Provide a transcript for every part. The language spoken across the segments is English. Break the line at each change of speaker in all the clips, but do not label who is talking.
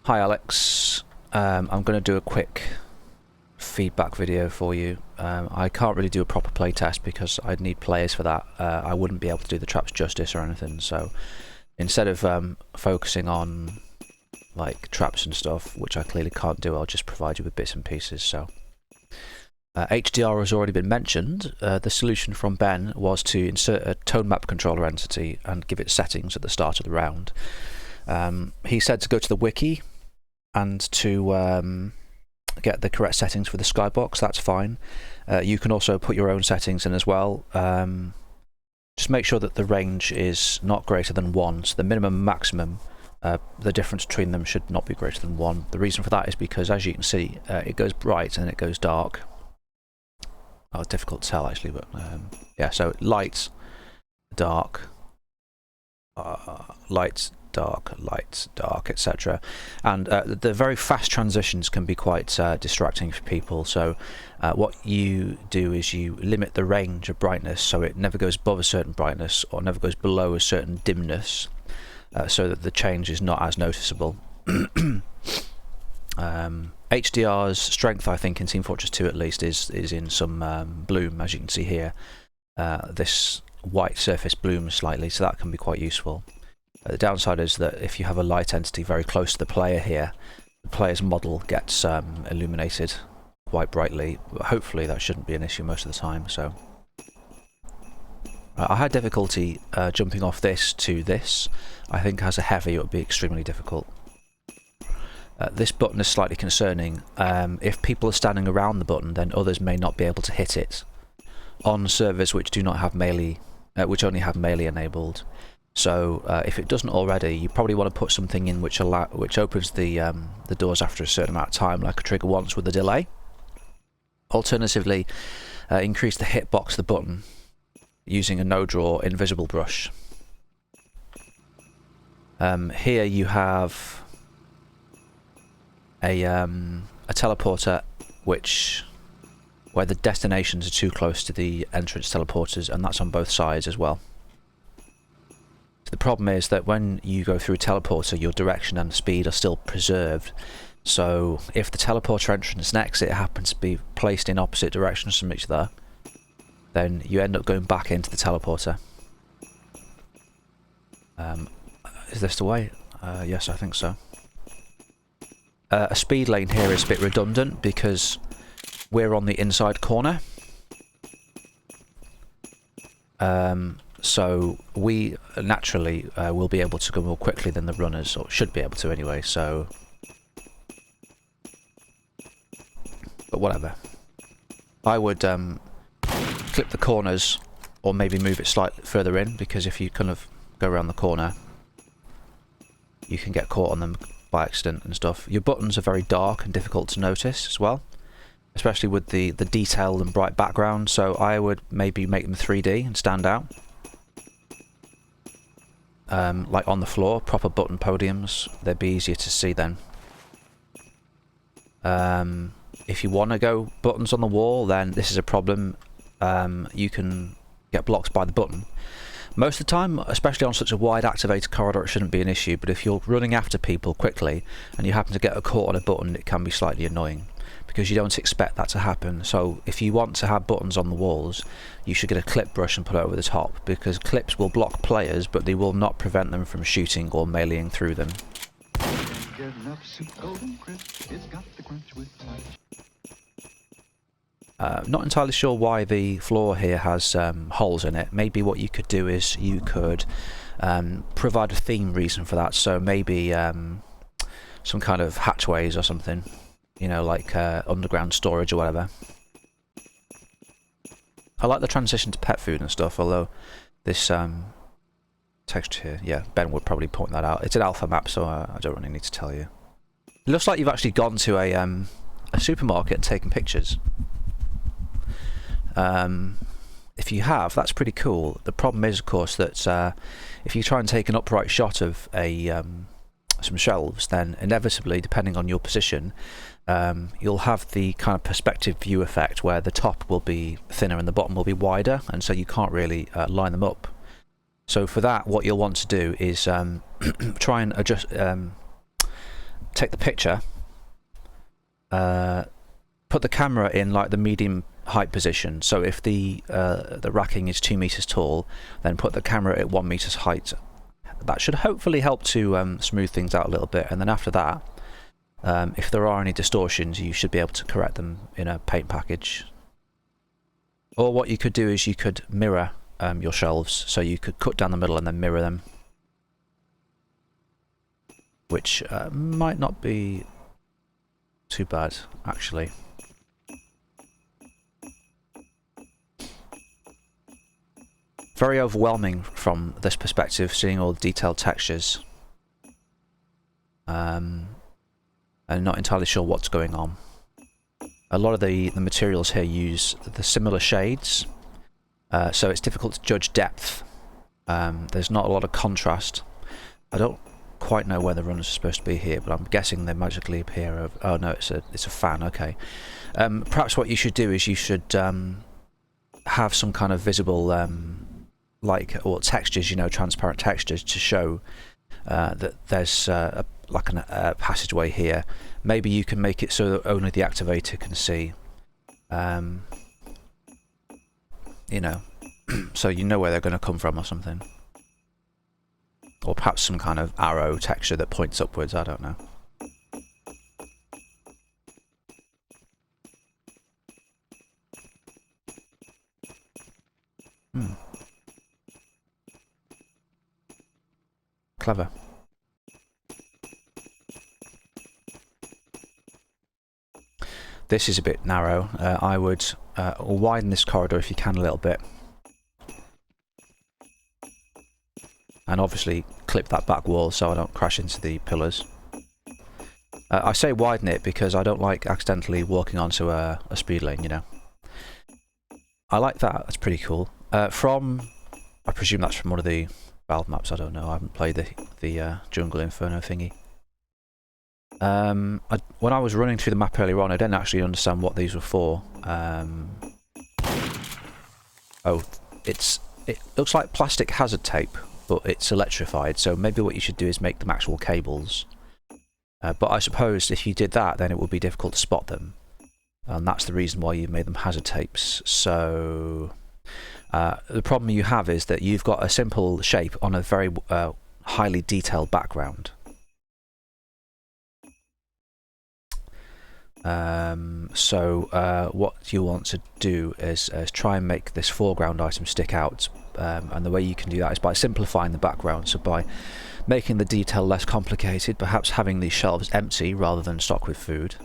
Hi Alex, I'm going to do a quick feedback video for you. I can't really do a proper playtest because I'd need players for that. I wouldn't be able to do the traps justice or anything, so instead of focusing on like traps and stuff, which I clearly can't do, I'll just provide you with bits and pieces. So HDR has already been mentioned. The solution from Ben was to insert a tone map controller entity and give it settings at the start of the round. He said to go to the wiki and to get the correct settings for the skybox. That's fine. You can also put your own settings in as well. Just make sure that the range is not greater than 1, so the minimum and maximum, the difference between them should not be greater than 1. The reason for that is because, as you can see, it goes bright and it goes dark. Oh, it's difficult to tell actually, but yeah, so light, dark, light, dark, etc. And the very fast transitions can be quite distracting for people. So what you do is you limit the range of brightness so it never goes above a certain brightness or never goes below a certain dimness, so that the change is not as noticeable. HDR's strength, I think, in Team Fortress 2 at least, is in some bloom, as you can see here. This white surface blooms slightly, so that can be quite useful. The downside is that if you have a light entity very close to the player here, the player's model gets illuminated quite brightly. But hopefully that shouldn't be an issue most of the time. So I had difficulty jumping off this to this. I think as a heavy it would be extremely difficult. This button is slightly concerning. If people are standing around the button, then others may not be able to hit it on servers which do not have melee, which only have melee enabled. So if it doesn't already, you probably want to put something in which opens the doors after a certain amount of time, like a trigger once with a delay. Alternatively, increase the hitbox of the button using a no draw invisible brush. Here you have a teleporter where the destinations are too close to the entrance teleporters, and that's on both sides as well. The problem is that when you go through a teleporter, your direction and speed are still preserved. So if the teleporter entrance and exit happens to be placed in opposite directions from each other, then you end up going back into the teleporter. Is this the way? Yes, I think so. A speed lane here is a bit redundant because we're on the inside corner. So we naturally will be able to go more quickly than the runners, or should be able to anyway, so... But whatever. I would clip the corners, or maybe move it slightly further in, because if you kind of go around the corner, you can get caught on them by accident and stuff. Your buttons are very dark and difficult to notice as well, especially with the detailed and bright background, so I would maybe make them 3D and stand out. Like on the floor, proper button podiums, they'd be easier to see then. If you want to go buttons on the wall, then this is a problem. You can get blocked by the button. Most of the time, especially on such a wide activated corridor, it shouldn't be an issue, but if you're running after people quickly and you happen to get caught on a button, it can be slightly annoying, because you don't expect that to happen. So if you want to have buttons on the walls, you should get a clip brush and put it over the top, because clips will block players, but they will not prevent them from shooting or meleeing through them. Not entirely sure why the floor here has holes in it. Maybe what you could do is you could provide a theme reason for that, so maybe some kind of hatchways or something. You know, like underground storage or whatever. I like the transition to pet food and stuff, although this texture here, yeah, Ben would probably point that out. It's an alpha map, so I don't really need to tell you. It looks like you've actually gone to a supermarket and taken pictures. If you have, that's pretty cool. The problem is, of course, that if you try and take an upright shot of some shelves, then inevitably, depending on your position, you'll have the kind of perspective view effect where the top will be thinner and the bottom will be wider, and so you can't really line them up. So for that, what you'll want to do is try and adjust, take the picture, put the camera in like the medium height position. So if the racking is 2 meters tall, then put the camera at 1 meter's height. That should hopefully help to smooth things out a little bit. And then after that, if there are any distortions, you should be able to correct them in a paint package. Or what you could do is you could mirror your shelves, so you could cut down the middle and then mirror them, which might not be too bad, actually. Very overwhelming from this perspective, seeing all the detailed textures. And not entirely sure what's going on. A lot of the materials here use the similar shades, so it's difficult to judge depth. There's not a lot of contrast. I don't quite know where the runners are supposed to be here, but I'm guessing they magically appear over... Oh no, it's a fan, okay. Perhaps what you should do is you should have some kind of visible or textures, transparent textures, to show that there's like a passageway here. Maybe you can make it so that only the activator can see. So you know where they're going to come from or something. Or perhaps some kind of arrow texture that points upwards, I don't know. Clever. This is a bit narrow. I would widen this corridor if you can a little bit. And obviously clip that back wall so I don't crash into the pillars. I say widen it because I don't like accidentally walking onto a speed lane, I like that, that's pretty cool. I presume that's from one of the Valve maps, I don't know, I haven't played the Jungle Inferno thingy. When I was running through the map earlier on, I didn't actually understand what these were for. It looks like plastic hazard tape, but it's electrified, so maybe what you should do is make them actual cables. But I suppose if you did that, then it would be difficult to spot them. And that's the reason why you made them hazard tapes. So the problem you have is that you've got a simple shape on a very highly detailed background. What you want to do is try and make this foreground item stick out, and the way you can do that is by simplifying the background, so by making the detail less complicated, perhaps having these shelves empty rather than stocked with food.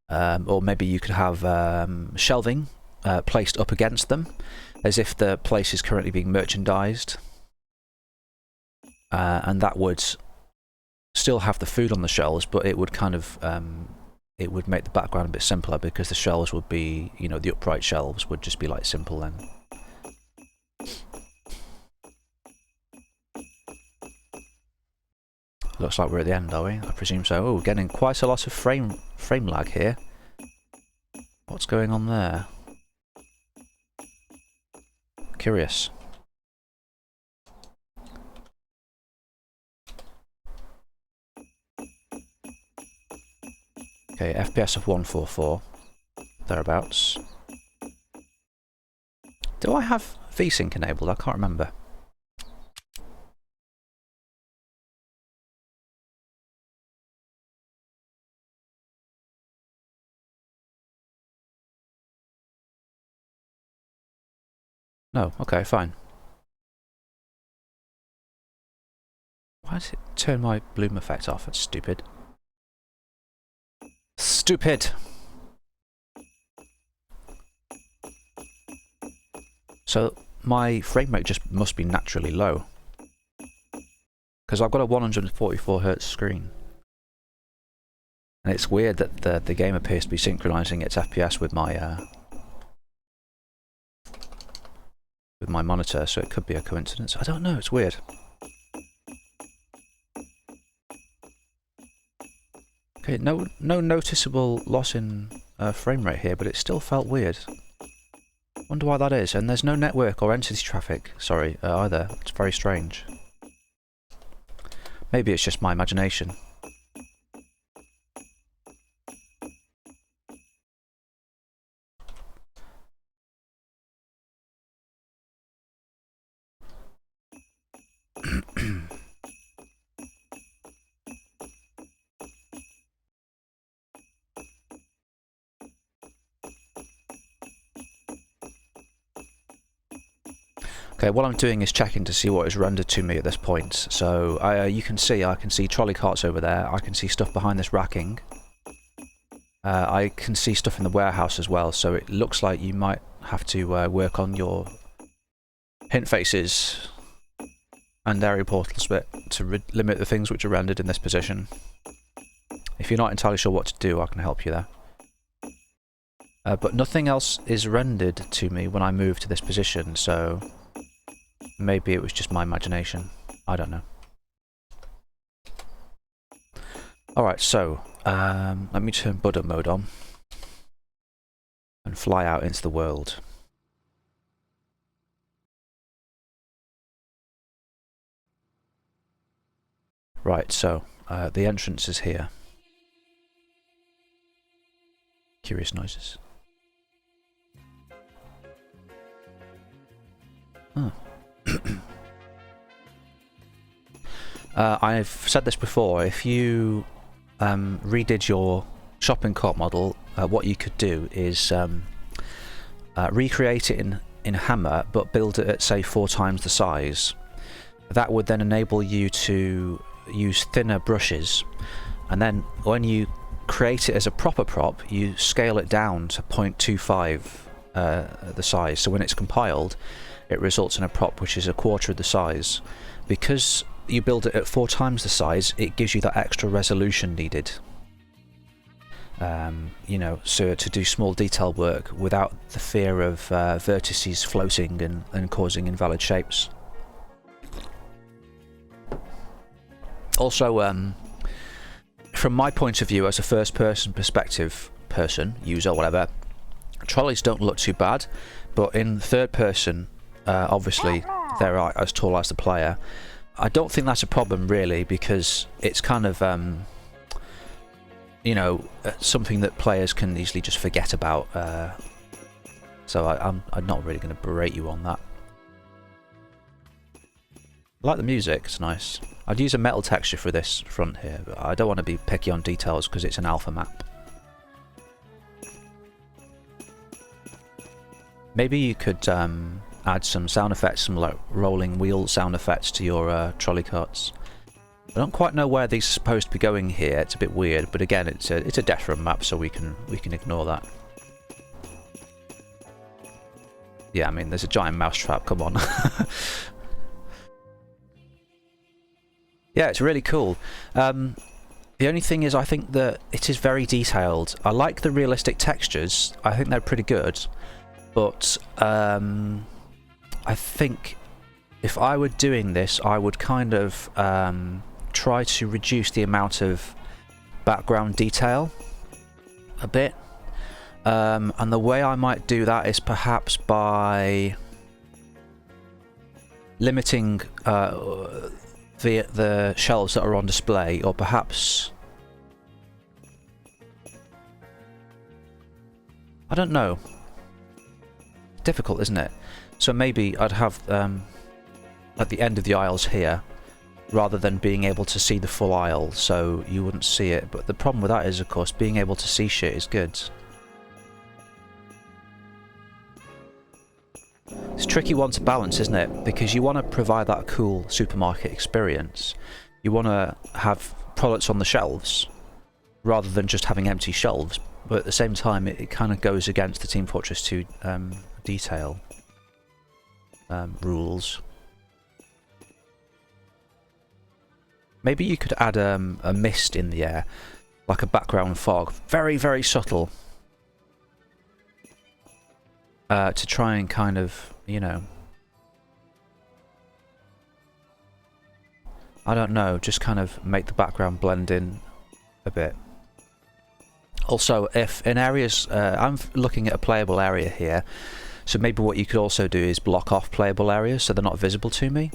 Or maybe you could have shelving placed up against them, as if the place is currently being merchandised, and that would still have the food on the shelves, but it would kind of it would make the background a bit simpler, because the shelves would be, the upright shelves would just be like simple then. Looks like we're at the end, are we? I presume so. Oh, we're getting quite a lot of frame lag here. What's going on there? Curious. Okay, FPS of 144, thereabouts. Do I have VSync enabled? I can't remember. No, okay, fine. Why did it turn my bloom effect off? That's stupid. Stupid! So my frame rate just must be naturally low, because I've got a 144Hz screen, and it's weird that the game appears to be synchronizing its FPS with my monitor, so it could be a coincidence. I don't know, it's weird. Okay, no noticeable loss in frame rate here, but it still felt weird. Wonder why that is. And there's no network or entity traffic, sorry, either. It's very strange. Maybe it's just my imagination. Okay, what I'm doing is checking to see what is rendered to me at this point. So you can see, I can see trolley carts over there. I can see stuff behind this racking. I can see stuff in the warehouse as well. So it looks like you might have to work on your hint faces and area portals a bit to limit the things which are rendered in this position. If you're not entirely sure what to do, I can help you there. But nothing else is rendered to me when I move to this position, so maybe it was just my imagination. I don't know. Alright, so let me turn Buddha mode on and fly out into the world. Right, so the entrance is here. Curious noises. Oh. I've said this before, if you redid your shopping cart model, what you could do is recreate it in Hammer, but build it at, say, 4 times the size. That would then enable you to use thinner brushes, and then when you create it as a proper prop, you scale it down to 0.25 the size. So when it's compiled, it results in a prop which is 1/4 of the size. Because you build it at 4 times the size, it gives you that extra resolution needed. You know, so to do small detail work without the fear of vertices floating and causing invalid shapes. Also, from my point of view as a first-person perspective user, whatever, trolleys don't look too bad, but in third person, obviously they're as tall as the player. I don't think that's a problem really, because it's kind of you know, something that players can easily just forget about. So I'm not really going to berate you on that. I like the music, it's nice. I'd use a metal texture for this front here, but I don't want to be picky on details because it's an alpha map. Maybe you could add some sound effects, some like rolling wheel sound effects to your trolley carts. I don't quite know where these are supposed to be going here. It's a bit weird, but again, it's a Deathrun map, so we can ignore that. Yeah, I mean, there's a giant mousetrap. Come on. Yeah, it's really cool. The only thing is, I think that it is very detailed. I like the realistic textures. I think they're pretty good, but I think if I were doing this, I would kind of try to reduce the amount of background detail a bit. And the way I might do that is perhaps by limiting the shelves that are on display, or perhaps, I don't know. Difficult, isn't it? So maybe I'd have at the end of the aisles here, rather than being able to see the full aisle, so you wouldn't see it. But the problem with that is, of course, being able to see shit is good. It's a tricky one to balance, isn't it? Because you want to provide that cool supermarket experience. You want to have products on the shelves, rather than just having empty shelves. But at the same time, it kind of goes against the Team Fortress 2 detail rules. Maybe you could add a mist in the air, like a background fog, very, very subtle, to try and kind of, you know, I don't know, just kind of make the background blend in a bit. Also, if in areas, I'm looking at a playable area here, so maybe what you could also do is block off playable areas so they're not visible to me.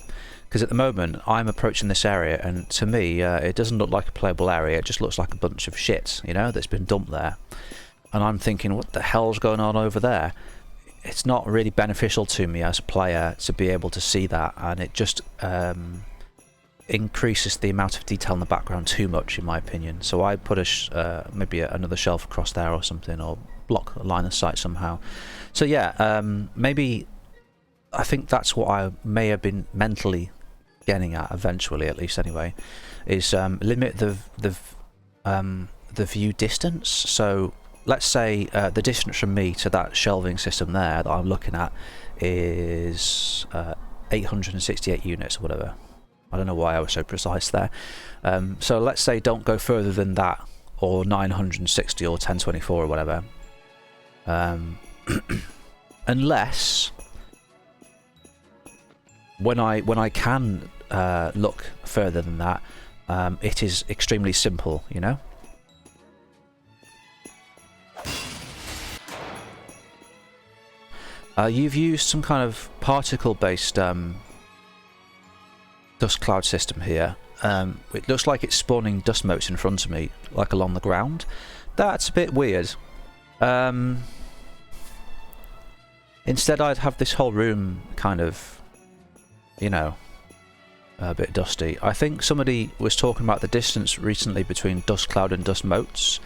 Because at the moment, I'm approaching this area, and to me, it doesn't look like a playable area, it just looks like a bunch of shit, you know, that's been dumped there. And I'm thinking, what the hell's going on over there? It's not really beneficial to me as a player to be able to see that, and it just increases the amount of detail in the background too much, in my opinion. So I put maybe another shelf across there or something, or block a line of sight somehow. So yeah, maybe I think that's what I may have been mentally getting at eventually, at least anyway, is limit the view distance. So let's say the distance from me to that shelving system there that I'm looking at is 868 units or whatever. I don't know why I was so precise there. So let's say don't go further than that, or 960 or 1024 or whatever. Unless when I can look further than that, it is extremely simple, you know? You've used some kind of particle-based dust cloud system here. It looks like it's spawning dust motes in front of me, like along the ground. That's a bit weird. Instead, I'd have this whole room kind of, you know, a bit dusty. I think somebody was talking about the distance recently between dust cloud and dust motes.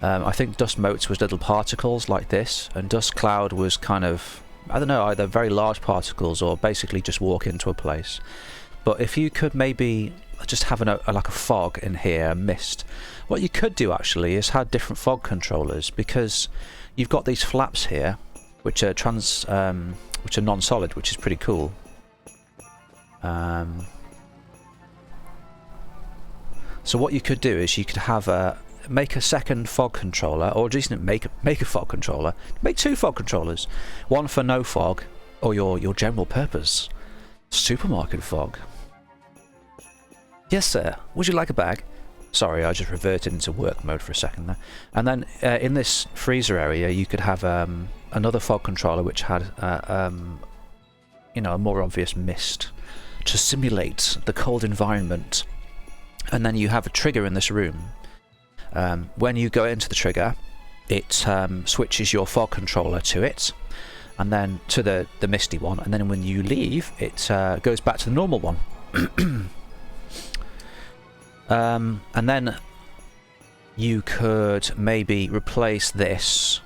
I think dust motes was little particles like this, and dust cloud was kind of, I don't know, either very large particles or basically just walk into a place. But if you could maybe just have like a fog in here, a mist, what you could do actually is have different fog controllers, because you've got these flaps here, which are non-solid, which is pretty cool. So what you could do is you could have make a second fog controller, or just make a fog controller. Make two fog controllers, one for no fog, or your general purpose supermarket fog. Yes, sir. Would you like a bag? Sorry, I just reverted into work mode for a second there. And then in this freezer area, you could have another fog controller which had, you know, a more obvious mist to simulate the cold environment. And then you have a trigger in this room. When you go into the trigger, it switches your fog controller to it, and then to the misty one. And then when you leave, it goes back to the normal one. And then you could maybe replace this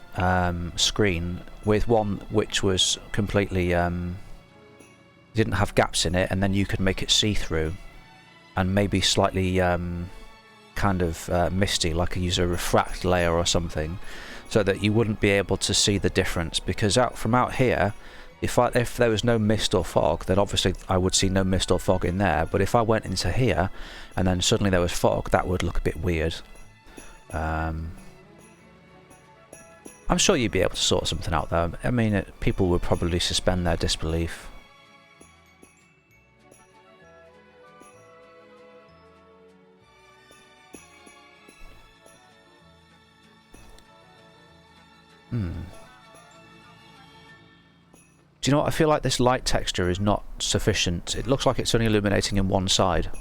screen with one which was completely didn't have gaps in it, and then you could make it see-through and maybe slightly kind of misty, like use a refract layer or something, so that you wouldn't be able to see the difference. Because from out here, if there was no mist or fog, then obviously I would see no mist or fog in there. But if I went into here and then suddenly there was fog, that would look a bit weird. I'm sure you'd be able to sort something out though. I mean, people would probably suspend their disbelief. Do you know what? I feel like this light texture is not sufficient. It looks like it's only illuminating in one side.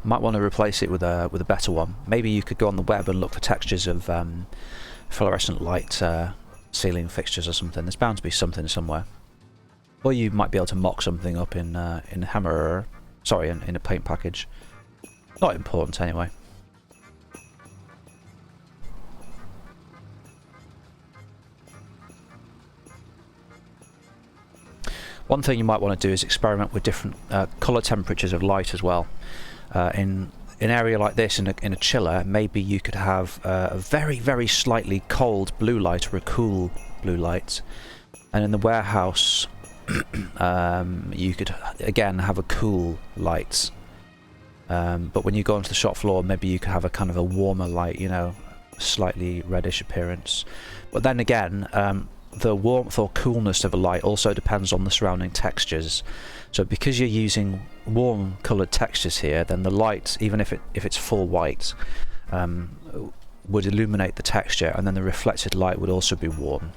Might want to replace it with a better one. Maybe you could go on the web and look for textures of fluorescent light ceiling fixtures or something. There's bound to be something somewhere. Or you might be able to mock something up in Hammer, sorry, in a paint package. Not important anyway. One thing you might want to do is experiment with different colour temperatures of light as well. In an area like this, in a chiller, maybe you could have a very, very slightly cold blue light or a cool blue light. And in the warehouse, you could, again, have a cool light. But when you go onto the shop floor, maybe you could have a kind of a warmer light, you know, slightly reddish appearance. But then again, the warmth or coolness of a light also depends on the surrounding textures. So because you're using warm coloured textures here, then the light, even if it's full white, would illuminate the texture, and then the reflected light would also be warm.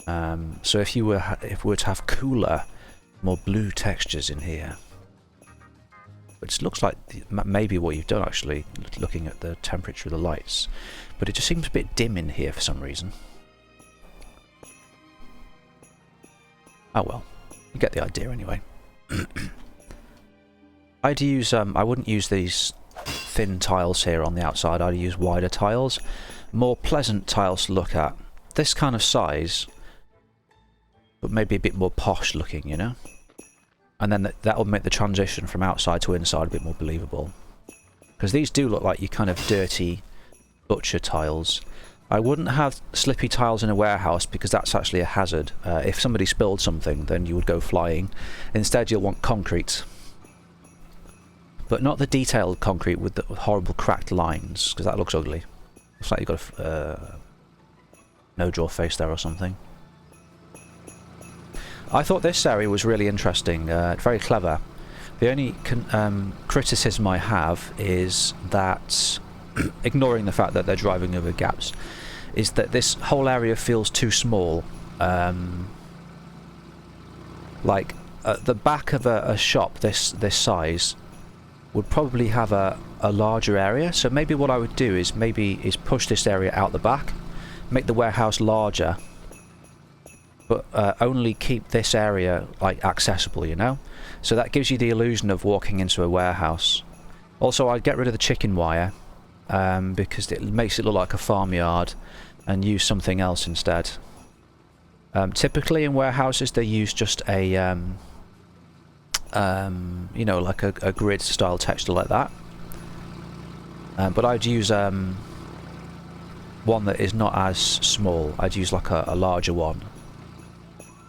So if we were to have cooler, more blue textures in here, which looks like maybe what you've done actually, looking at the temperature of the lights, but it just seems a bit dim in here for some reason. Oh well, you get the idea anyway. I'd use, I wouldn't use these thin tiles here on the outside, I'd use wider tiles. More pleasant tiles to look at. This kind of size but maybe a bit more posh looking, you know? And then that will make the transition from outside to inside a bit more believable. Because these do look like your kind of dirty butcher tiles. I wouldn't have slippy tiles in a warehouse because that's actually a hazard. If somebody spilled something, then you would go flying. Instead, you'll want concrete. But not the detailed concrete with the horrible cracked lines, because that looks ugly. Looks like you've got a no-draw face there or something. I thought this area was really interesting, very clever. The only criticism I have is that, ignoring the fact that they're driving over gaps, is that this whole area feels too small. Like, at the back of a shop this size would probably have a larger area, so maybe what I would do is push this area out the back, make the warehouse larger, but only keep this area like accessible, you know? So that gives you the illusion of walking into a warehouse. Also, I'd get rid of the chicken wire, because it makes it look like a farmyard, and use something else instead. Typically in warehouses they use just a you know, like a grid style texture like that, but I'd use one that is not as small. I'd use like a larger one,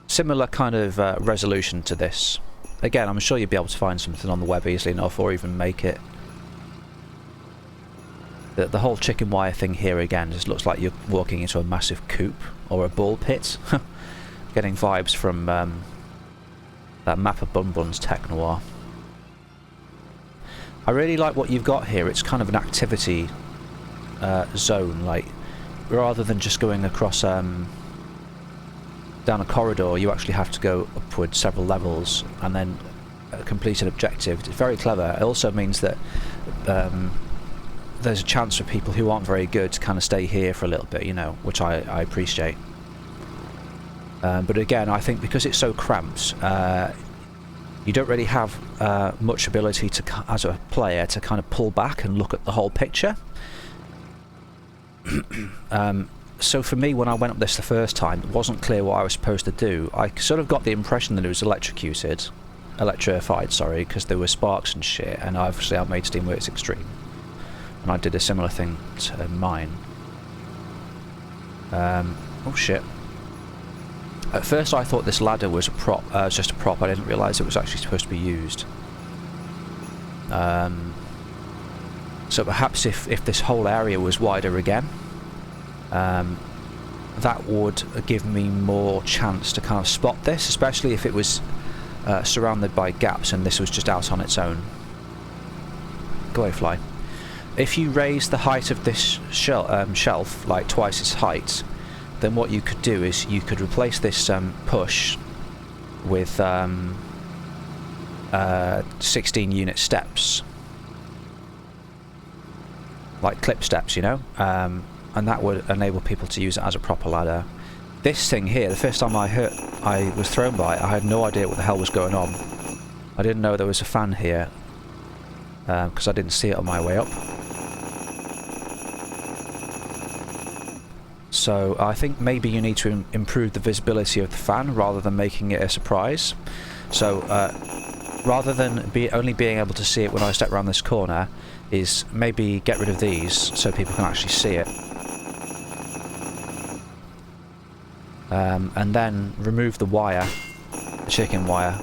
similar kind of resolution to this. Again, I'm sure you'll be able to find something on the web easily enough, or even make it. The whole chicken wire thing here again just looks like you're walking into a massive coop or a ball pit. Getting vibes from that map of Bun Bun's Tech Noir. I really like what you've got here. It's kind of an activity zone, like rather than just going across down a corridor, you actually have to go upward several levels and then complete an objective. It's very clever. It also means that there's a chance for people who aren't very good to kind of stay here for a little bit, you know, which I appreciate. But again, I think because it's so cramped, you don't really have much ability to, as a player, to kind of pull back and look at the whole picture. So for me, when I went up this the first time, it wasn't clear what I was supposed to do. I sort of got the impression that it was electrified, sorry, because there were sparks and shit, and obviously I made Steamworks Extreme. And I did a similar thing to mine. Oh shit. At first I thought this ladder was a prop, just a prop. I didn't realise it was actually supposed to be used. So perhaps if this whole area was wider again, that would give me more chance to kind of spot this, especially if it was surrounded by gaps and this was just out on its own. Go away, fly. If you raise the height of this shelf like twice its height, then what you could do is you could replace this push with 16 unit steps, like clip steps, you know, and that would enable people to use it as a proper ladder. This thing here, the first time I was thrown by it, I had no idea what the hell was going on. I didn't know there was a fan here because I didn't see it on my way up. So I think maybe you need to improve the visibility of the fan rather than making it a surprise. So rather than only being able to see it when I step around this corner, is maybe get rid of these so people can actually see it. And then remove the wire, the chicken wire.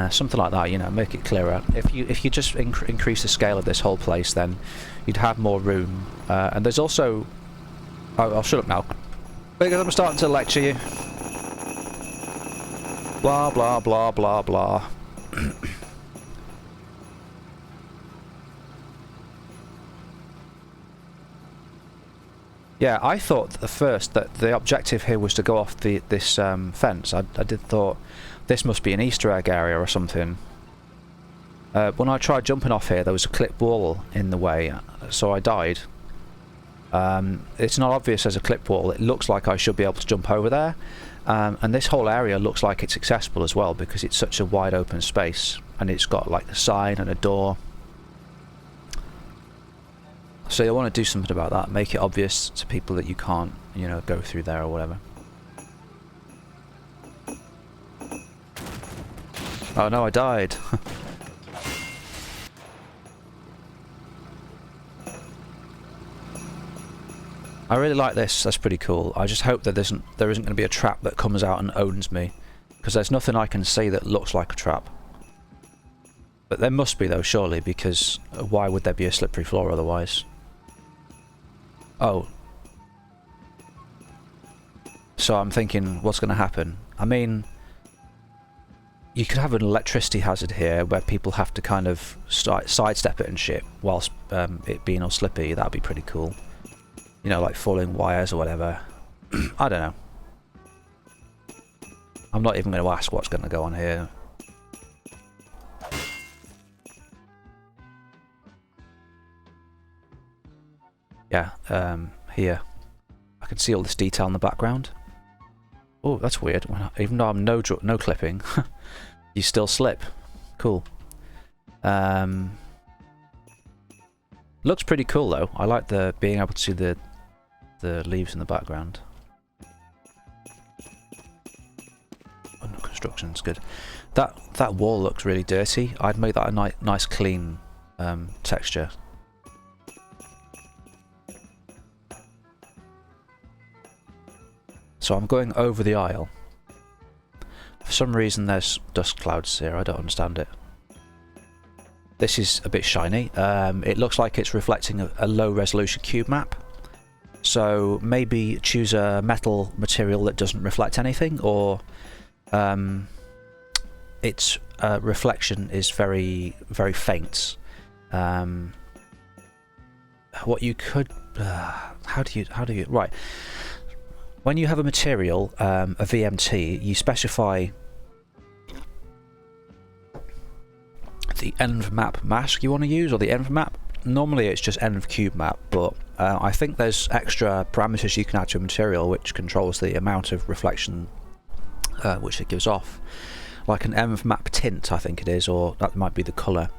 Something like that, you know, make it clearer. If you just increase the scale of this whole place, then you'd have more room. And there's also... Oh, I'll shut up now, because I'm starting to lecture you. Blah, blah, blah, blah, blah. Yeah, I thought at first that the objective here was to go off this fence. I did thought this must be an Easter egg area or something. When I tried jumping off here, there was a clip wall in the way, so I died. It's not obvious as a clip wall. It looks like I should be able to jump over there. And this whole area looks like it's accessible as well because it's such a wide open space. And it's got like a sign and a door. So you'll want to do something about that. Make it obvious to people that you can't, you know, go through there or whatever. Oh no, I died. I really like this. That's pretty cool. I just hope that there isn't going to be a trap that comes out and owns me, because there's nothing I can see that looks like a trap. But there must be though, surely, because why would there be a slippery floor otherwise? Oh. So I'm thinking, what's going to happen? I mean, you could have an electricity hazard here where people have to kind of sidestep it and shit whilst it being all slippy. That'd be pretty cool. You know, like falling wires or whatever. I don't know. I'm not even going to ask what's going to go on here. Yeah, here. I can see all this detail in the background. Oh, that's weird. Even though I'm no clipping, you still slip. Cool. Looks pretty cool though. I like the being able to see the leaves in the background. Under construction's good. That wall looks really dirty. I'd make that a nice clean texture. So I'm going over the aisle. For some reason there's dust clouds here, I don't understand it. This is a bit shiny. It looks like it's reflecting a low resolution cube map. So maybe choose a metal material that doesn't reflect anything, or its reflection is very faint. What you could... how do you... Right. When you have a material, a VMT, you specify the env map mask you want to use, or the env map. Normally it's just env cube map, but I think there's extra parameters you can add to a material which controls the amount of reflection which it gives off. Like an env map tint, I think it is, or that might be the colour.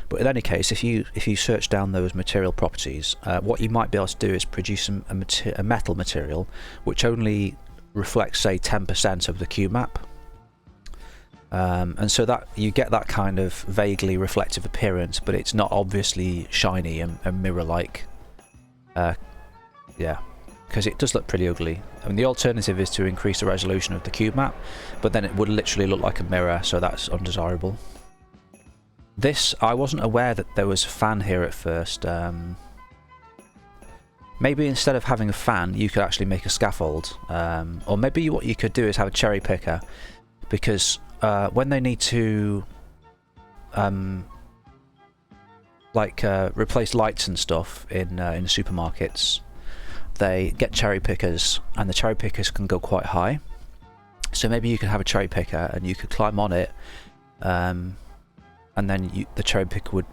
But in any case, if you search down those material properties, what you might be able to do is produce a metal material which only reflects, say, 10% of the cube map. And so that you get that kind of vaguely reflective appearance, but it's not obviously shiny and mirror-like. Yeah, because it does look pretty ugly. I mean, the alternative is to increase the resolution of the cube map, but then it would literally look like a mirror, so that's undesirable. This, I wasn't aware that there was a fan here at first. Maybe instead of having a fan, you could actually make a scaffold. Or maybe what you could do is have a cherry picker, because when they need to replace lights and stuff in supermarkets, they get cherry pickers, and the cherry pickers can go quite high. So maybe you could have a cherry picker and you could climb on it, and then the cherry picker would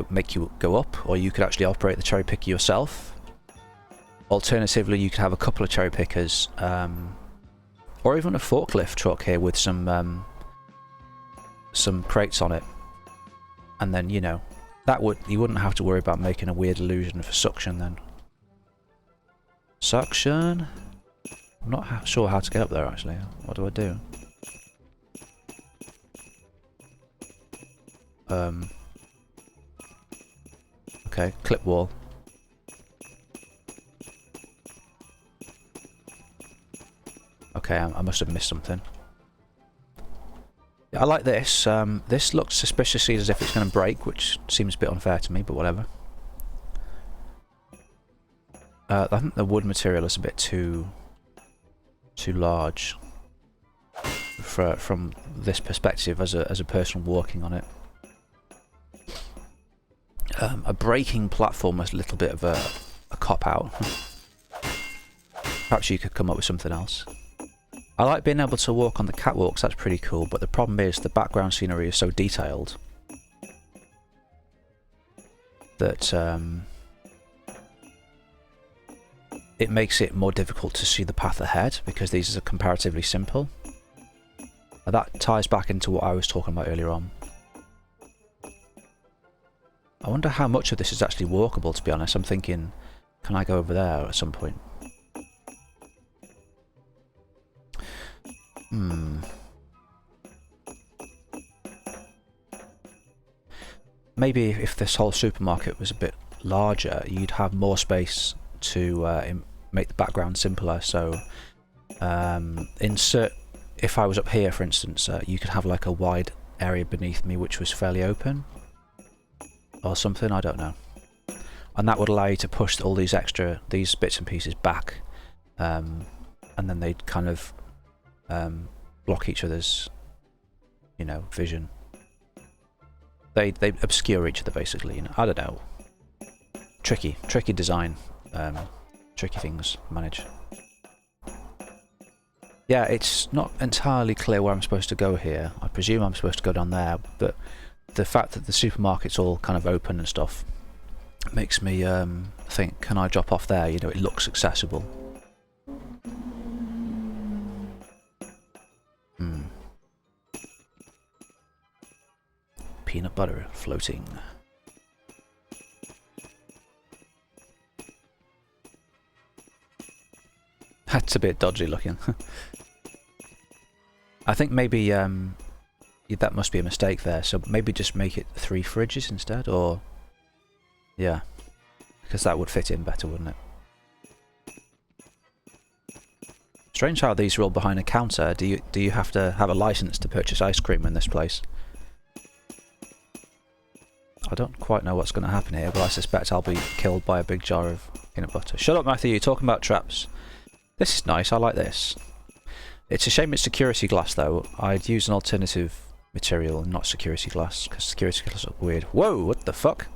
make you go up, or you could actually operate the cherry picker yourself. Alternatively, you could have a couple of cherry pickers, or even a forklift truck here with some crates on it, and then, you know, you wouldn't have to worry about making a weird illusion for suction then. Suction? I'm not sure how to get up there actually. What do I do? Okay, clip wall. Okay, I must have missed something. Yeah, I like this. This looks suspiciously as if it's going to break, which seems a bit unfair to me, but whatever. I think the wood material is a bit too large from this perspective as a person walking on it. A braking platform is a little bit of a cop-out. Perhaps you could come up with something else. I like being able to walk on the catwalks, that's pretty cool, but the problem is the background scenery is so detailed that it makes it more difficult to see the path ahead, because these are comparatively simple. And that ties back into what I was talking about earlier on. I wonder how much of this is actually walkable, to be honest. I'm thinking, can I go over there at some point? Maybe if this whole supermarket was a bit larger, you'd have more space to make the background simpler. So if I was up here, for instance, you could have like a wide area beneath me which was fairly open or something, I don't know. And that would allow you to push all these bits and pieces back, and then they'd kind of block each other's, you know, vision. They obscure each other, basically, you know. I don't know. Tricky design, tricky things to manage. Yeah, it's not entirely clear where I'm supposed to go here. I presume I'm supposed to go down there, but the fact that the supermarket's all kind of open and stuff makes me think, can I drop off there? You know, it looks accessible. Peanut butter floating. That's a bit dodgy looking. I think maybe that must be a mistake there, so maybe just make it 3 fridges instead, or... Yeah, because that would fit in better, wouldn't it? Strange how these are all behind a counter. Do you have to have a license to purchase ice cream in this place? I don't quite know what's going to happen here, but I suspect I'll be killed by a big jar of peanut butter. Shut up, Matthew, you're talking about traps. This is nice, I like this. It's a shame it's security glass though. I'd use an alternative material and not security glass, because security glass look weird. Whoa, what the fuck?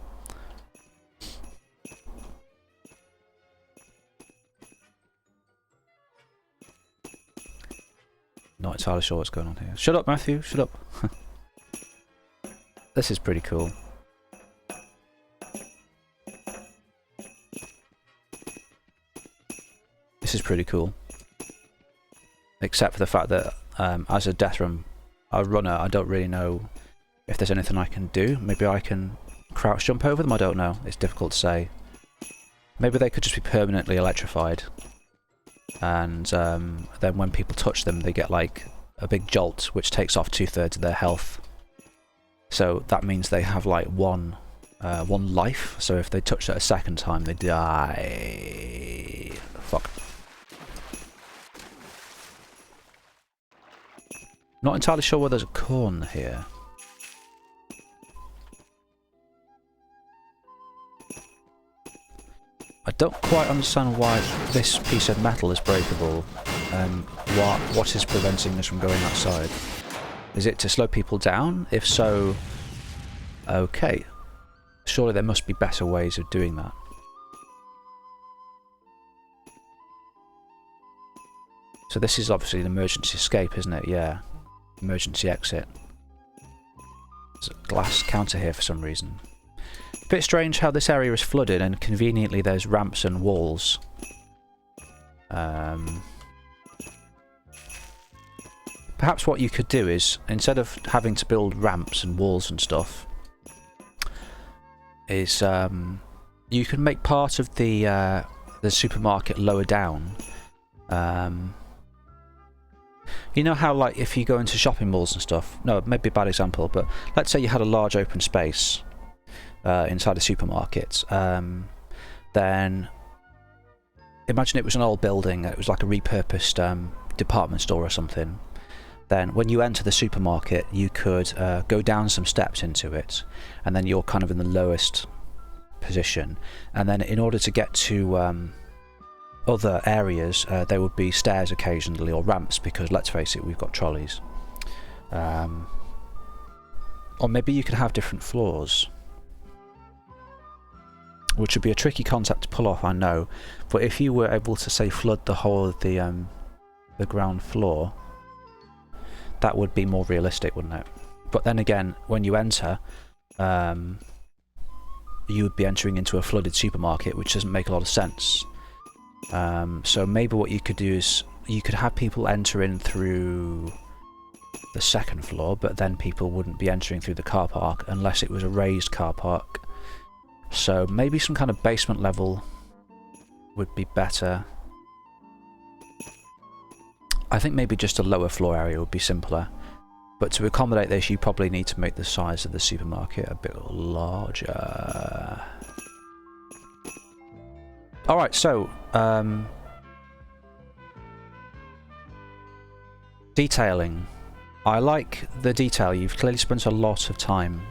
Not entirely sure what's going on here. Shut up, Matthew, shut up. This is pretty cool. This is pretty cool. Except for the fact that as a Deathrun runner, I don't really know if there's anything I can do. Maybe I can crouch jump over them, I don't know. It's difficult to say. Maybe they could just be permanently electrified. And then when people touch them, they get like a big jolt, which takes off 2/3 of their health. So that means they have like one life. So if they touch it a second time, they die. Fuck. Not entirely sure where there's a corn here. I don't quite understand why this piece of metal is breakable, and what is preventing us from going outside. Is it to slow people down? If so, okay. Surely there must be better ways of doing that. So this is obviously an emergency escape, isn't it? Yeah. Emergency exit. There's a glass counter here for some reason. Bit strange how this area is flooded and conveniently there's ramps and walls. Perhaps what you could do is, instead of having to build ramps and walls and stuff, is you can make part of the supermarket lower down. You know how, like, if you go into shopping malls and stuff... No, it may be a bad example, but let's say you had a large open space inside a supermarket. Then imagine it was an old building, it was like a repurposed department store or something. Then when you enter the supermarket, you could go down some steps into it, and then you're kind of in the lowest position. And then in order to get to other areas, there would be stairs occasionally, or ramps, because let's face it, we've got trolleys. Or maybe you could have different floors, which would be a tricky concept to pull off, I know, but if you were able to, say, flood the whole of the ground floor, that would be more realistic, wouldn't it? But then again, when you enter, you would be entering into a flooded supermarket, which doesn't make a lot of sense. So maybe what you could do is you could have people enter in through the second floor, but then people wouldn't be entering through the car park unless it was a raised car park So maybe some kind of basement level would be better. I think maybe just a lower floor area would be simpler. But to accommodate this, you probably need to make the size of the supermarket a bit larger. Alright, so detailing. I like the detail. You've clearly spent a lot of time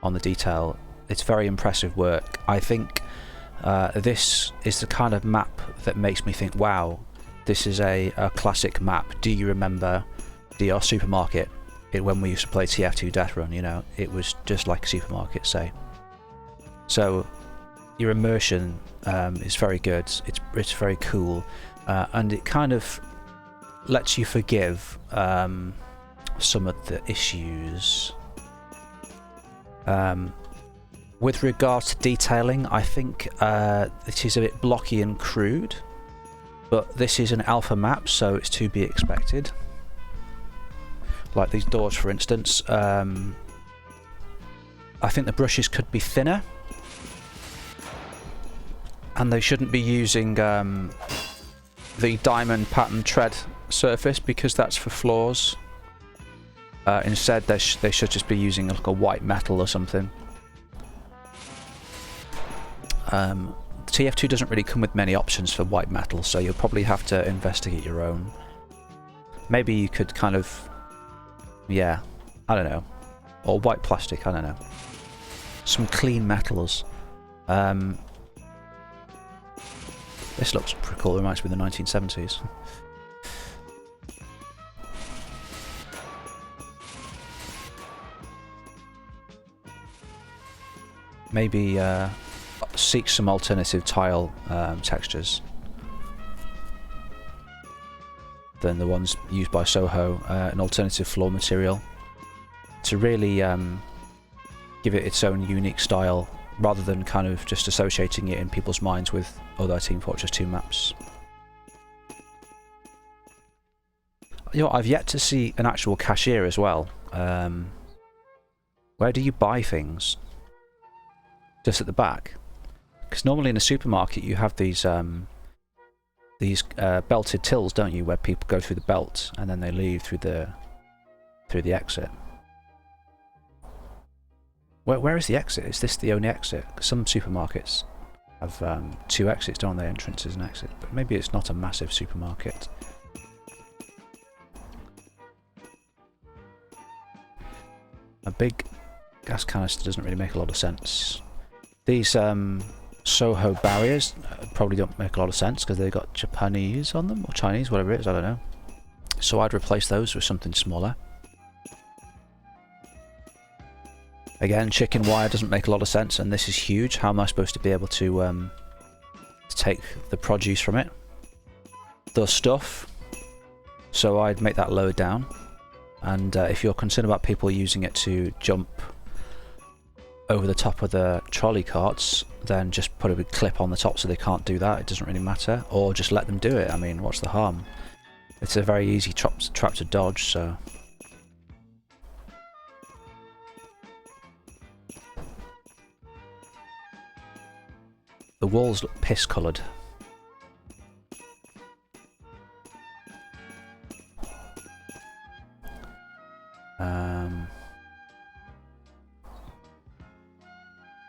on the detail. It's very impressive work. I think this is the kind of map that makes me think, wow, this is a classic map. Do you remember the supermarket when we used to play TF2 Deathrun? You know, it was just like a supermarket, say. So your immersion is very good. It's very cool, and it kind of lets you forgive some of the issues. With regards to detailing, I think it is a bit blocky and crude, but this is an alpha map, so it's to be expected. Like these doors, for instance. I think the brushes could be thinner, and they shouldn't be using the diamond pattern tread surface, because that's for floors. Instead, they should just be using like a white metal or something. TF2 doesn't really come with many options for white metal, so you'll probably have to investigate your own. Maybe you could kind of, yeah, I don't know, or white plastic, I don't know. Some clean metals. This looks pretty cool. It reminds me of the 1970s. Maybe seek some alternative tile textures than the ones used by Soho, an alternative floor material, to really give it its own unique style, rather than kind of just associating it in people's minds with other Team Fortress 2 maps. You know, I've yet to see an actual cashier as well. Where do you buy things? Just at the back? Because normally in a supermarket you have these belted tills, don't you, where people go through the belt and then they leave through the exit. Where is the exit? Is this the only exit? Some supermarkets have 2 exits, don't they? Entrances and exit. But maybe it's not a massive supermarket. A big gas canister doesn't really make a lot of sense. These Soho barriers probably don't make a lot of sense because they've got Japanese on them, or Chinese, whatever it is, I don't know. So I'd replace those with something smaller. Again, chicken wire doesn't make a lot of sense, and this is huge. How am I supposed to be able to take the produce from it? The stuff. So I'd make that lower down. And if you're concerned about people using it to jump over the top of the trolley carts, then just put a big clip on the top so they can't do that. It doesn't really matter. Or just let them do it. I mean, what's the harm? It's a very easy trap to dodge, so... The walls look piss-coloured.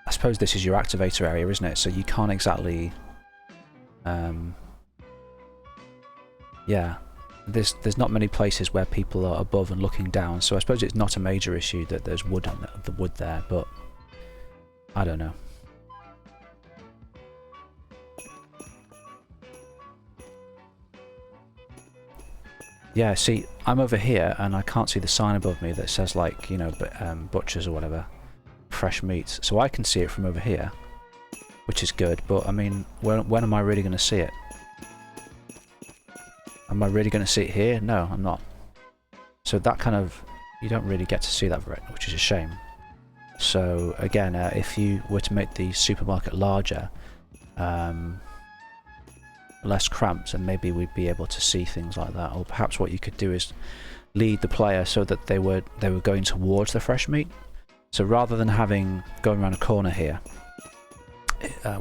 I suppose this is your activator area, isn't it? So you can't exactly... yeah. There's not many places where people are above and looking down, so I suppose it's not a major issue that there's wood there, but... I don't know. Yeah, see, I'm over here and I can't see the sign above me that says, like, you know, butchers or whatever, fresh meat. So I can see it from over here, which is good, but I mean, when am I really going to see it? Am I really going to see it here? No, I'm not. So that kind of, you don't really get to see that, which is a shame. So again, if you were to make the supermarket larger, less cramped, and maybe we'd be able to see things like that. Or perhaps what you could do is lead the player so that they were going towards the fresh meat. So rather than going around a corner here,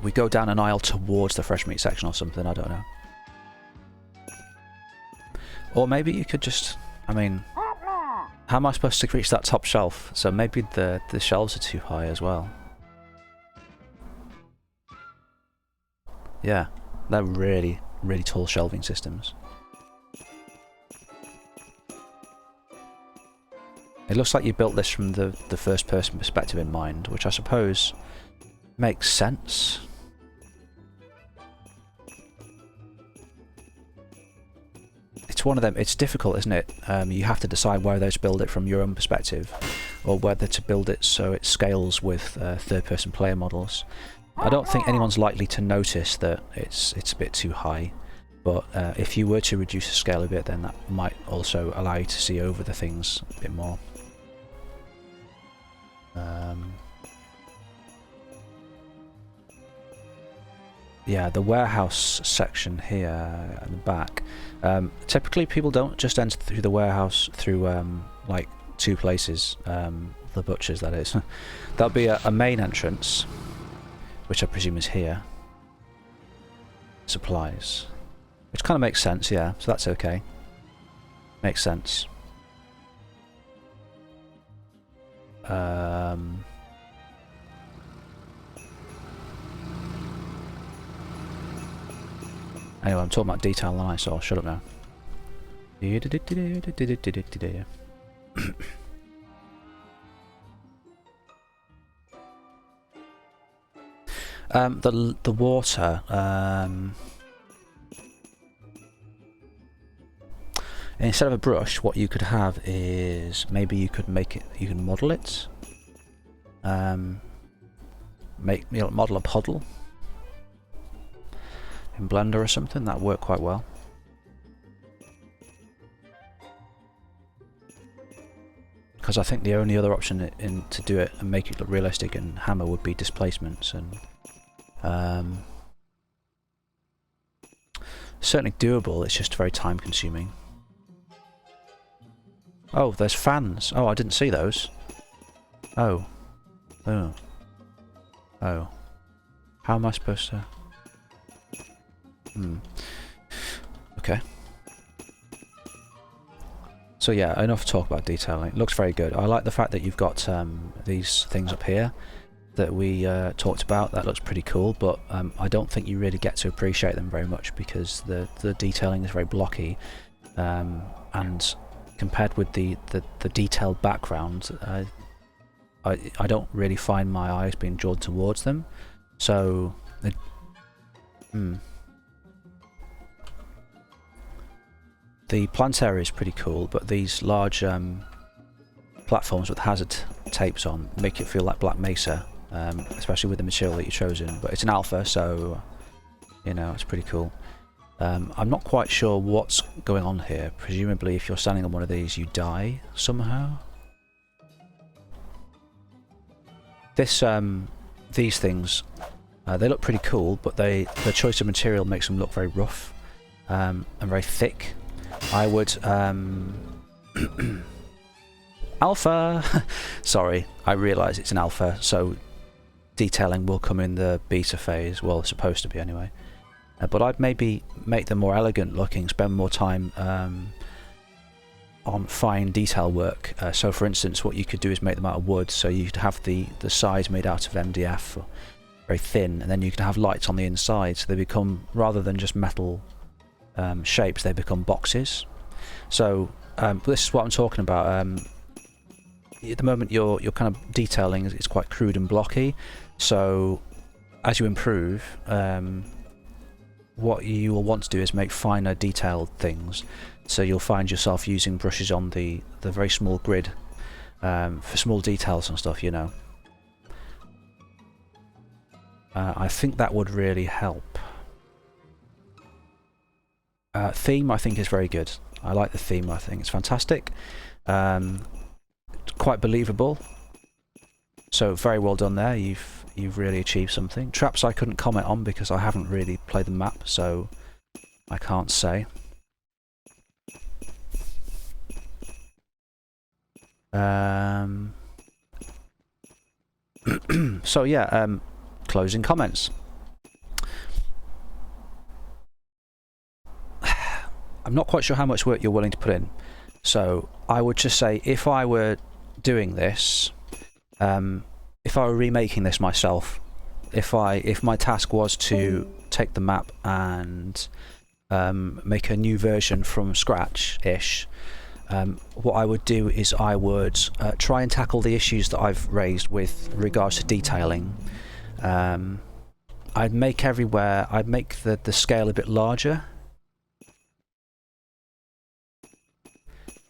we go down an aisle towards the fresh meat section or something, I don't know. Or maybe you could just, I mean, how am I supposed to reach that top shelf? So maybe the shelves are too high as well. Yeah, they're really, really tall shelving systems. It looks like you built this from the first person perspective in mind, which I suppose makes sense. It's one of them, it's difficult, isn't it? You have to decide whether to build it from your own perspective or whether to build it so it scales with third-person player models. I don't think anyone's likely to notice that it's a bit too high, but if you were to reduce the scale a bit, then that might also allow you to see over the things a bit more. Yeah, the warehouse section here at the back. Typically people don't just enter through the warehouse through like two places, the butchers that is. There'll be a main entrance, which I presume is here. Supplies. Which kind of makes sense, yeah, so that's okay. Makes sense. Anyway, I'm talking about detail and I, so I'll shut up now. The water, instead of a brush, what you could have is maybe you could make it, you can model it, model a puddle in Blender or something. That worked quite well. Because I think the only other option to do it and make it look realistic in Hammer would be displacements, and certainly doable, it's just very time consuming. Oh, there's fans. Oh, I didn't see those. Oh. Oh. Oh. How am I supposed to... Okay. So yeah, enough talk about detailing. It looks very good. I like the fact that you've got these things up here that we talked about. That looks pretty cool, but I don't think you really get to appreciate them very much because the detailing is very blocky, and compared with the detailed background, I don't really find my eyes being drawn towards them. So, the plant area is pretty cool, but these large platforms with hazard tapes on make it feel like Black Mesa, especially with the material that you've chosen. But it's an alpha, so you know it's pretty cool. I'm not quite sure what's going on here. Presumably, if you're standing on one of these, you die somehow. These things, they look pretty cool, but the choice of material makes them look very rough and very thick. I would alpha. Sorry, I realise it's an alpha, so detailing will come in the beta phase. Well, it's supposed to be anyway. But I'd maybe make them more elegant looking, spend more time on fine detail work. So for instance, what you could do is make them out of wood, so you'd have the sides made out of MDF, very thin, and then you could have lights on the inside, so they become, rather than just metal shapes, they become boxes. So this is what I'm talking about. At the moment your kind of detailing is quite crude and blocky, so as you improve, what you will want to do is make finer detailed things, so you'll find yourself using brushes on the very small grid for small details and stuff, you know. I think that would really help. Theme I think is very good. I like the theme, I think it's fantastic. Quite believable. So very well done there, you've really achieved something. Traps I couldn't comment on because I haven't really played the map, so I can't say. So yeah, closing comments. I'm not quite sure how much work you're willing to put in. So I would just say, if I were doing this, if I were remaking this myself, if my task was to take the map and make a new version from scratch-ish, what I would do is I would try and tackle the issues that I've raised with regards to detailing. I'd make the scale a bit larger,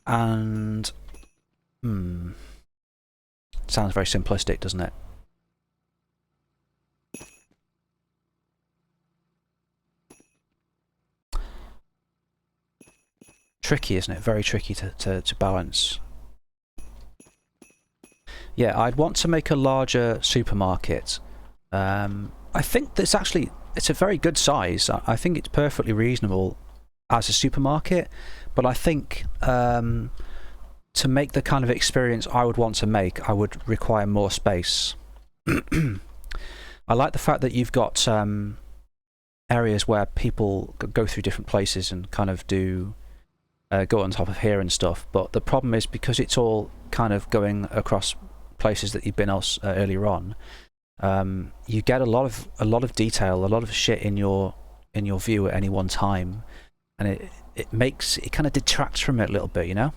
and sounds very simplistic, doesn't it? Tricky, isn't it? Very tricky to balance. Yeah, I'd want to make a larger supermarket. I think it's a very good size. I think it's perfectly reasonable as a supermarket, but I think to make the kind of experience I would want to make, I would require more space. I like the fact that you've got areas where people go through different places and kind of do go on top of here and stuff, but the problem is, because it's all kind of going across places that you've been else earlier on, you get a lot of detail, a lot of shit in your view at any one time, and it kind of detracts from it a little bit, you know.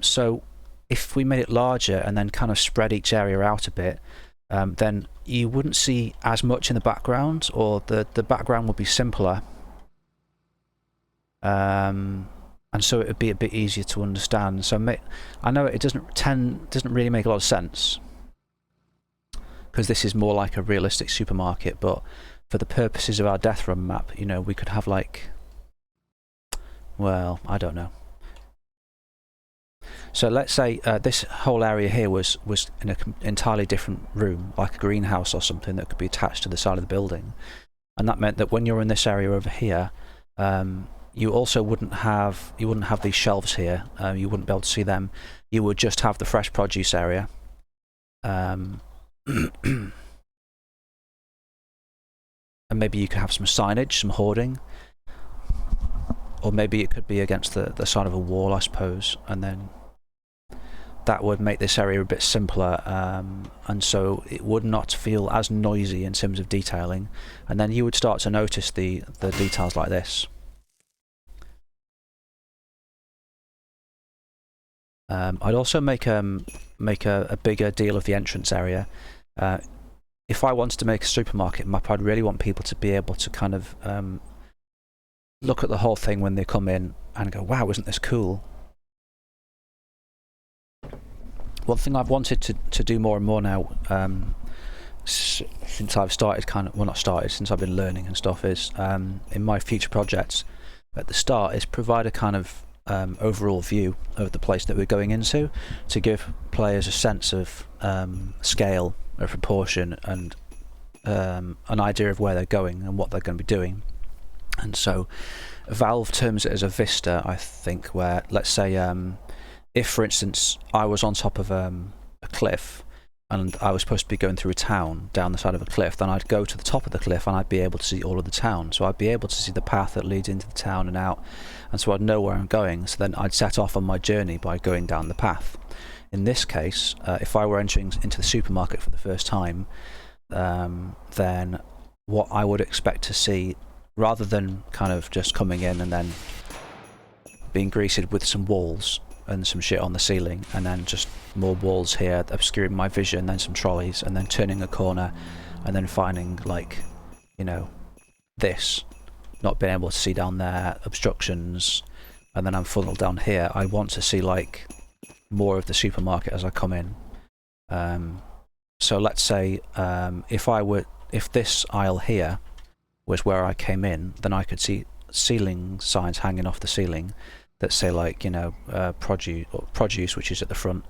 So if we made it larger and then kind of spread each area out a bit, then you wouldn't see as much in the background, or the background would be simpler. And so it would be a bit easier to understand. So I know it doesn't really make a lot of sense, because this is more like a realistic supermarket, but for the purposes of our Deathrun map, you know, we could have like, well, I don't know. So let's say this whole area here was in an entirely different room, like a greenhouse or something that could be attached to the side of the building, and that meant that when you're in this area over here, you also wouldn't have these shelves here. You wouldn't be able to see them. You would just have the fresh produce area. And maybe you could have some signage, some hoarding, or maybe it could be against the side of a wall, I suppose, and then that would make this area a bit simpler, and so it would not feel as noisy in terms of detailing, and then you would start to notice the details like this. I'd also make a bigger deal of the entrance area. If I wanted to make a supermarket map, I'd really want people to be able to kind of look at the whole thing when they come in and go, wow, isn't this cool? One thing I've wanted to do more and more now, since I've started since I've been learning and stuff, is in my future projects at the start, is provide a kind of overall view of the place that we're going into, to give players a sense of scale, of proportion, and an idea of where they're going and what they're going to be doing. And so Valve terms it as a vista, I think, where, let's say, if, for instance, I was on top of a cliff and I was supposed to be going through a town down the side of a cliff, then I'd go to the top of the cliff and I'd be able to see all of the town. So I'd be able to see the path that leads into the town and out, and so I'd know where I'm going. So then I'd set off on my journey by going down the path. In this case, if I were entering into the supermarket for the first time, then what I would expect to see, rather than kind of just coming in and then being greeted with some walls and some shit on the ceiling, and then just more walls here obscuring my vision, then some trolleys, and then turning a corner, and then finding, like, you know, this, not being able to see down there, obstructions, and then I'm funneled down here. I want to see, like, more of the supermarket as I come in. So let's say if this aisle here was where I came in, then I could see ceiling signs hanging off the ceiling that say, like, you know, produce, which is at the front,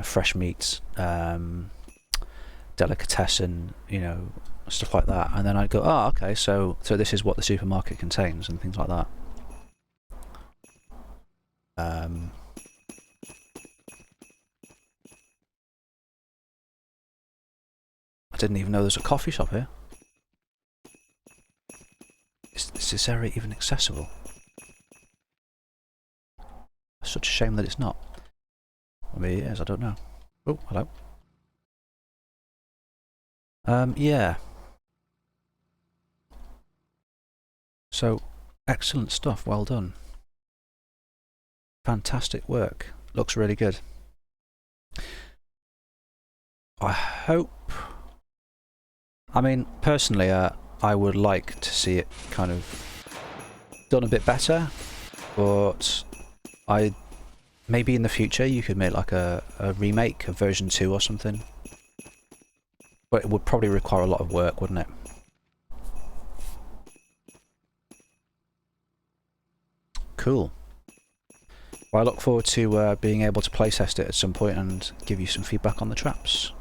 fresh meats, delicatessen, you know, stuff like that. And then I'd go, oh, okay, so this is what the supermarket contains, and things like that. I didn't even know there's a coffee shop here. Is this area even accessible? Such a shame that it's not. Maybe it is, I don't know. Oh, hello. Yeah. So, excellent stuff, well done. Fantastic work. Looks really good. I hope... I mean, personally, I would like to see it kind of done a bit better, but maybe in the future you could make like a remake of version 2 or something. But it would probably require a lot of work, wouldn't it? Cool. Well, I look forward to being able to playtest it at some point and give you some feedback on the traps.